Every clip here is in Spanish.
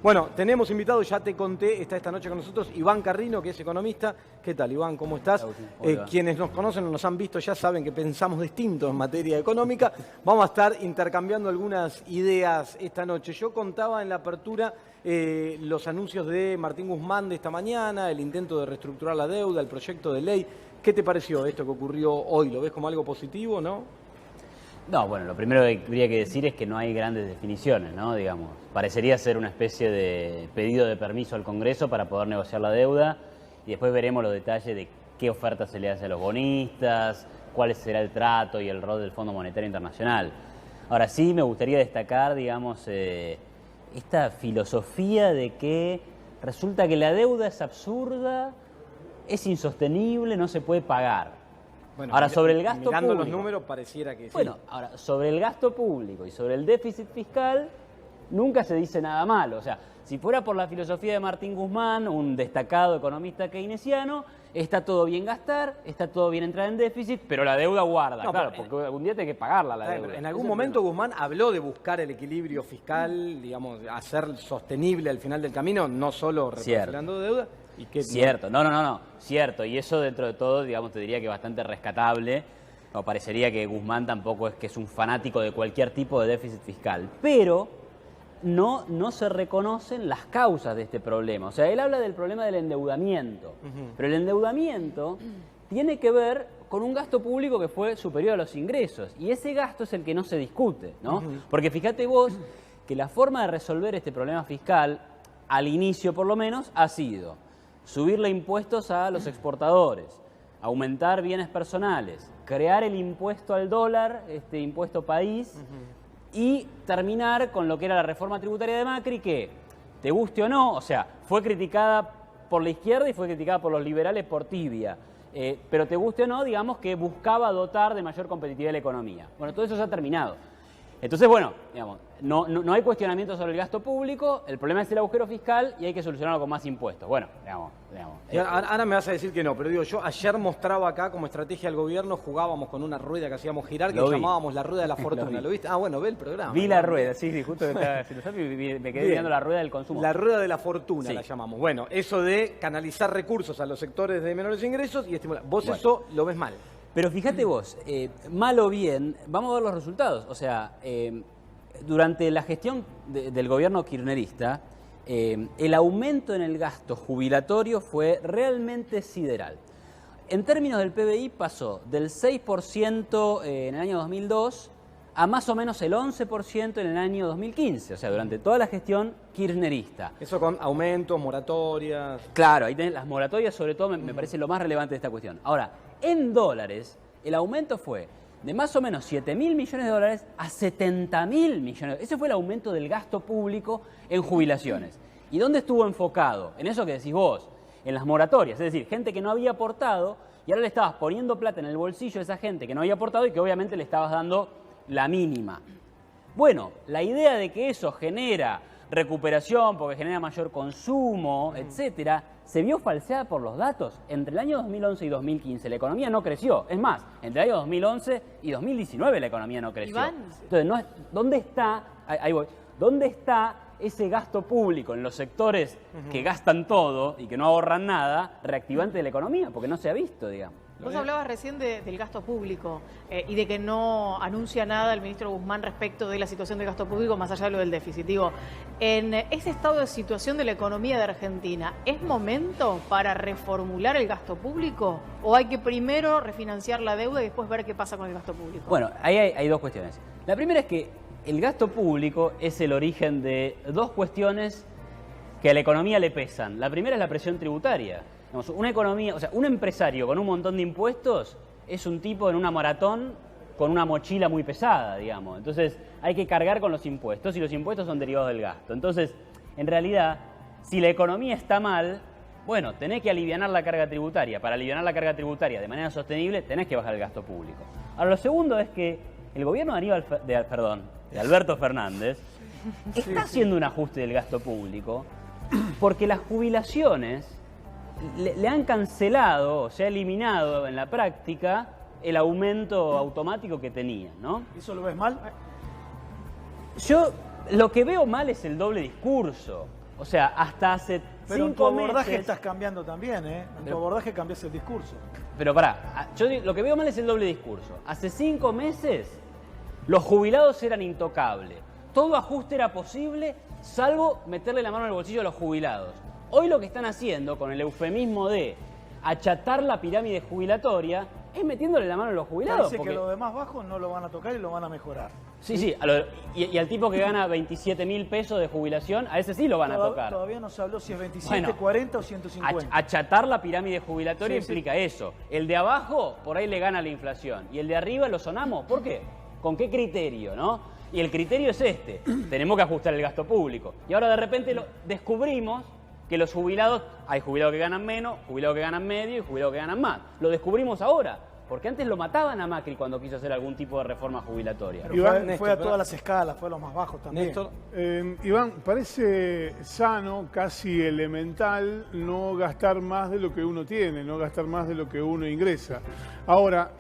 Bueno, tenemos invitado, ya te conté, está esta noche con nosotros Iván Carrino, que es economista. ¿Qué tal, Iván? ¿Cómo estás? Quienes nos conocen o nos han visto ya saben que pensamos distinto en materia económica. Vamos a estar intercambiando algunas ideas esta noche. Yo contaba en la apertura los anuncios de Martín Guzmán de esta mañana, el intento de reestructurar la deuda, el proyecto de ley. ¿Qué te pareció esto que ocurrió hoy? ¿Lo ves como algo positivo, no? No, bueno, lo primero que habría que decir es que no hay grandes definiciones, ¿no? Digamos, parecería ser una especie de pedido de permiso al Congreso para poder negociar la deuda y después veremos los detalles de qué oferta se le hace a los bonistas, cuál será el trato y el rol del Fondo Monetario Internacional. Ahora sí me gustaría destacar, digamos, esta filosofía de que resulta que la deuda es absurda, es insostenible, no se puede pagar. Bueno, ahora, sobre el gasto mirando público, los números pareciera que sí. Bueno, ahora, sobre el gasto público y sobre el déficit fiscal, nunca se dice nada malo. O sea, si fuera por la filosofía de Martín Guzmán, un destacado economista keynesiano, está todo bien gastar, está todo bien entrar en déficit, pero la deuda guarda. No, claro, porque algún día tiene que pagarla la deuda. En algún momento Guzmán habló de buscar el equilibrio fiscal, digamos, hacer sostenible al final del camino, no solo recuperando deuda. ¿Y qué cierto, no, cierto. Y eso dentro de todo, digamos, te diría que bastante rescatable. No, parecería que Guzmán tampoco es que es un fanático de cualquier tipo de déficit fiscal. Pero no se reconocen las causas de este problema. O sea, él habla del problema del endeudamiento. Pero el endeudamiento tiene que ver con un gasto público que fue superior a los ingresos. Y ese gasto es el que no se discute, ¿no? Porque fíjate vos que la forma de resolver este problema fiscal, al inicio por lo menos, ha sido subirle impuestos a los exportadores, aumentar bienes personales, crear el impuesto al dólar, este impuesto país, y terminar con lo que era la reforma tributaria de Macri, que, te guste o no, o sea, fue criticada por la izquierda y fue criticada por los liberales por tibia, pero te guste o no, digamos que buscaba dotar de mayor competitividad la economía. Bueno, todo eso ya ha terminado. Entonces, bueno, digamos, no hay cuestionamiento sobre el gasto público, el problema es el agujero fiscal y hay que solucionarlo con más impuestos. Bueno, digamos. Ahora me vas a decir que no, pero digo, yo ayer mostraba acá como estrategia del gobierno, jugábamos con una rueda que hacíamos girar, que llamábamos la rueda de la fortuna. ¿Lo viste? Ah, bueno, ve el programa. Vi la rueda, sí, justo que estaba me quedé mirando la rueda del consumo. La rueda de la fortuna la llamamos. Bueno, eso de canalizar recursos a los sectores de menores ingresos y estimular. Vos eso lo ves mal. Pero fíjate vos, mal o bien, vamos a ver los resultados. O sea, durante la gestión del gobierno kirchnerista, el aumento en el gasto jubilatorio fue realmente sideral. En términos del PBI pasó del 6% en el año 2002 a más o menos el 11% en el año 2015, o sea, durante toda la gestión kirchnerista. Eso con aumentos, moratorias. Claro, ahí tenés las moratorias, sobre todo me parece lo más relevante de esta cuestión. Ahora, en dólares, el aumento fue de más o menos 7.000 millones de dólares a 70.000 millones de dólares. Ese fue el aumento del gasto público en jubilaciones. ¿Y dónde estuvo enfocado? En eso que decís vos, en las moratorias. Es decir, gente que no había aportado y ahora le estabas poniendo plata en el bolsillo a esa gente que no había aportado y que obviamente le estabas dando la mínima. Bueno, la idea de que eso genera recuperación porque genera mayor consumo, etcétera, se vio falseada por los datos. Entre el año 2011 y 2015 la economía no creció. Es más, entre el año 2011 y 2019 la economía no creció. Iván. Entonces, ¿dónde está? Ahí voy. ¿Dónde está ese gasto público en los sectores que gastan todo y que no ahorran nada, reactivante de la economía? Porque no se ha visto, digamos. Vos hablabas recién del gasto público y de que no anuncia nada el ministro Guzmán respecto de la situación del gasto público más allá de lo del déficit. Digo, en ese estado de situación de la economía de Argentina, ¿es momento para reformular el gasto público o hay que primero refinanciar la deuda y después ver qué pasa con el gasto público? Bueno, ahí hay dos cuestiones. La primera es que el gasto público es el origen de dos cuestiones que a la economía le pesan. La primera es la presión tributaria. Una economía, o sea, un empresario con un montón de impuestos es un tipo en una maratón con una mochila muy pesada, digamos. Entonces, hay que cargar con los impuestos y los impuestos son derivados del gasto. Entonces, en realidad, si la economía está mal, bueno, tenés que alivianar la carga tributaria. Para alivianar la carga tributaria de manera sostenible, tenés que bajar el gasto público. Ahora, lo segundo es que el gobierno de Alberto Fernández está haciendo un ajuste del gasto público porque las jubilaciones le han cancelado, o se ha eliminado en la práctica el aumento automático que tenía, ¿no? ¿Eso lo ves mal? Yo lo que veo mal es el doble discurso. O sea, hasta hace 5 meses... Pero en tu abordaje estás cambiando también, ¿eh? En tu abordaje cambias el discurso. Pero pará, yo lo que veo mal es el doble discurso. Hace 5 meses los jubilados eran intocables. Todo ajuste era posible, salvo meterle la mano en el bolsillo a los jubilados. Hoy lo que están haciendo, con el eufemismo de achatar la pirámide jubilatoria, es metiéndole la mano a los jubilados. Parece que los demás bajos no lo van a tocar y lo van a mejorar. Sí, y al tipo que gana 27.000 pesos de jubilación, a ese sí lo van a tocar. Todavía no se habló si es 27, 40 o 150. Achatar la pirámide jubilatoria implica eso. El de abajo, por ahí le gana la inflación. Y el de arriba lo sonamos. ¿Por qué? ¿Con qué criterio, no? Y el criterio es este. Tenemos que ajustar el gasto público. Y ahora de repente descubrimos que los jubilados, hay jubilados que ganan menos, jubilados que ganan medio y jubilados que ganan más. Lo descubrimos ahora. Porque antes lo mataban a Macri cuando quiso hacer algún tipo de reforma jubilatoria. Pero Iván, fue a todas las escalas, fue a los más bajos también. Néstor. Iván, parece sano, casi elemental, no gastar más de lo que uno tiene, no gastar más de lo que uno ingresa. Ahora,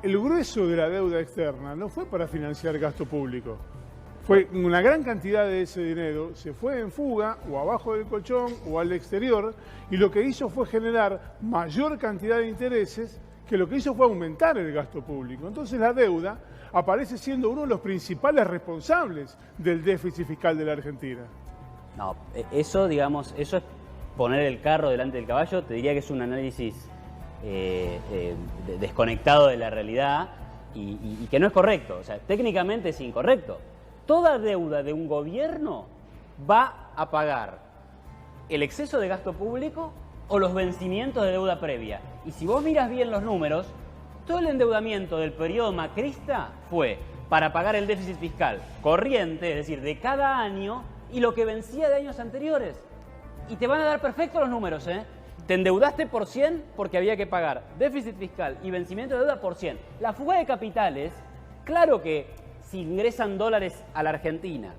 el grueso de la deuda externa no fue para financiar gasto público. Fue una gran cantidad de ese dinero, se fue en fuga o abajo del colchón o al exterior, y lo que hizo fue generar mayor cantidad de intereses, que lo que hizo fue aumentar el gasto público. Entonces la deuda aparece siendo uno de los principales responsables del déficit fiscal de la Argentina. No, eso, digamos, eso es poner el carro delante del caballo. Te diría que es un análisis desconectado de la realidad y que no es correcto. O sea, técnicamente es incorrecto. Toda deuda de un gobierno va a pagar el exceso de gasto público o los vencimientos de deuda previa. Y si vos miras bien los números, todo el endeudamiento del periodo macrista fue para pagar el déficit fiscal corriente, es decir, de cada año, y lo que vencía de años anteriores. Y te van a dar perfectos los números, ¿eh? Te endeudaste por 100 porque había que pagar déficit fiscal y vencimiento de deuda por 100. La fuga de capitales, claro que si ingresan dólares a la Argentina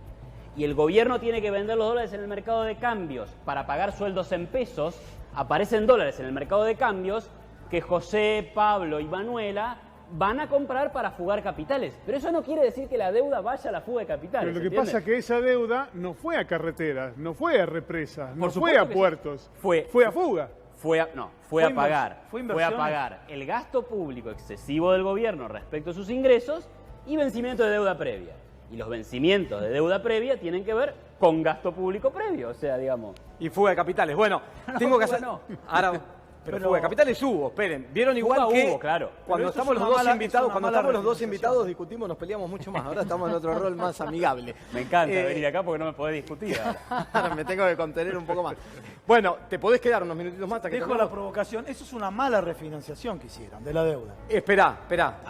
y el gobierno tiene que vender los dólares en el mercado de cambios para pagar sueldos en pesos, aparecen dólares en el mercado de cambios que José, Pablo y Manuela van a comprar para fugar capitales. Pero eso no quiere decir que la deuda vaya a la fuga de capitales. Pero lo que pasa es que esa deuda no fue a carreteras, no fue a represas, no fue a puertos, fue a fuga. Fue a pagar el gasto público excesivo del gobierno respecto a sus ingresos y vencimiento de deuda previa. Y los vencimientos de deuda previa tienen que ver con gasto público previo, o sea, digamos... Y fuga de capitales. Bueno, tengo que hacer... Ahora, pero fuga de capitales hubo, esperen. Vieron igual que claro. Cuando estamos los dos invitados discutimos, nos peleamos mucho más. Ahora estamos en otro rol más amigable. Me encanta venir acá porque no me podés discutir. Ahora me tengo que contener un poco más. Bueno, te podés quedar unos minutitos más hasta que dejo la provocación. Eso es una mala refinanciación que hicieron de la deuda. Esperá.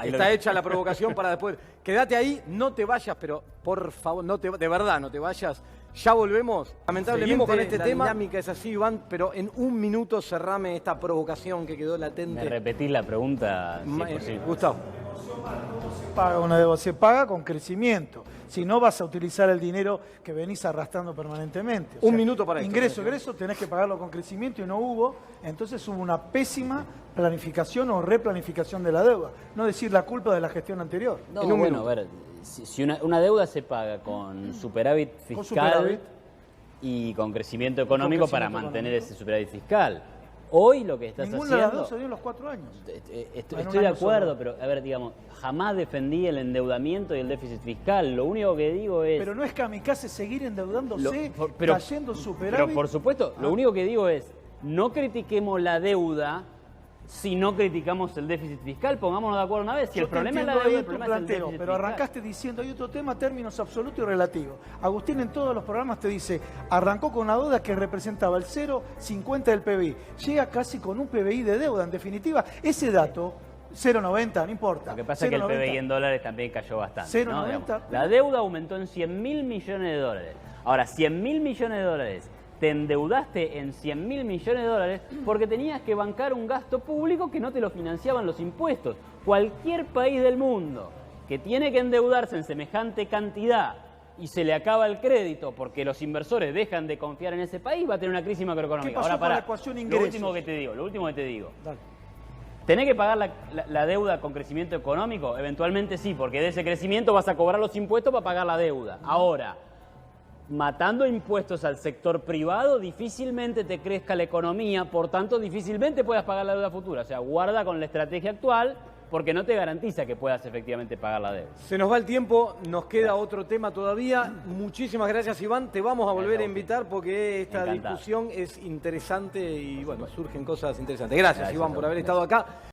Está hecha la provocación para después. Quédate ahí, no te vayas, pero por favor, de verdad, no te vayas. Ya volvemos. Lamentablemente con este tema. La dinámica es así, Iván, pero en un minuto cerrame esta provocación que quedó latente. ¿Me repetís la pregunta? Sí, Gustavo. Paga una deuda, se paga con crecimiento. Si no, vas a utilizar el dinero que venís arrastrando permanentemente. Un minuto para ingreso, tenés que pagarlo con crecimiento y no hubo. Entonces hubo una pésima planificación o replanificación de la deuda. No decir la culpa de la gestión anterior. No, bueno, a ver, si una deuda se paga con superávit fiscal y con crecimiento económico para mantener ese superávit fiscal. Hoy lo que estás haciendo... Ninguna de las dos se dio en los 4 años. Estoy de acuerdo, pero a ver, digamos, jamás defendí el endeudamiento y el déficit fiscal. Lo único que digo es... Pero no es kamikaze seguir endeudándose, cayendo superávit. Pero por supuesto, lo único que digo es, no critiquemos la deuda si no criticamos el déficit fiscal. Pongámonos de acuerdo una vez. Si el problema es la deuda, el problema es el déficit fiscal. Pero arrancaste diciendo, hay otro tema, términos absolutos y relativos. Agustín en todos los programas te dice, arrancó con una deuda que representaba el 0,50 del PBI. Llega casi con un PBI de deuda. En definitiva, ese dato... 0,90, no importa. Lo que pasa es que el PBI en dólares también cayó bastante. 0,90. La deuda aumentó en 100.000 millones de dólares. Ahora, 100.000 millones de dólares, te endeudaste en 100.000 millones de dólares porque tenías que bancar un gasto público que no te lo financiaban los impuestos. Cualquier país del mundo que tiene que endeudarse en semejante cantidad y se le acaba el crédito porque los inversores dejan de confiar en ese país, va a tener una crisis macroeconómica. ¿Qué pasó ahora, con la ecuación ingresos? Lo último que te digo. Dale. ¿Tenés que pagar la deuda con crecimiento económico? Eventualmente sí, porque de ese crecimiento vas a cobrar los impuestos para pagar la deuda. Ahora, matando impuestos al sector privado, difícilmente te crezca la economía, por tanto, difícilmente puedas pagar la deuda futura. O sea, guarda con la estrategia actual, porque no te garantiza que puedas efectivamente pagar la deuda. Se nos va el tiempo, nos queda otro tema todavía. Muchísimas gracias, Iván. Te vamos a volver a invitar porque esta discusión es interesante y bueno, surgen cosas interesantes. Gracias, Iván, por haber estado acá.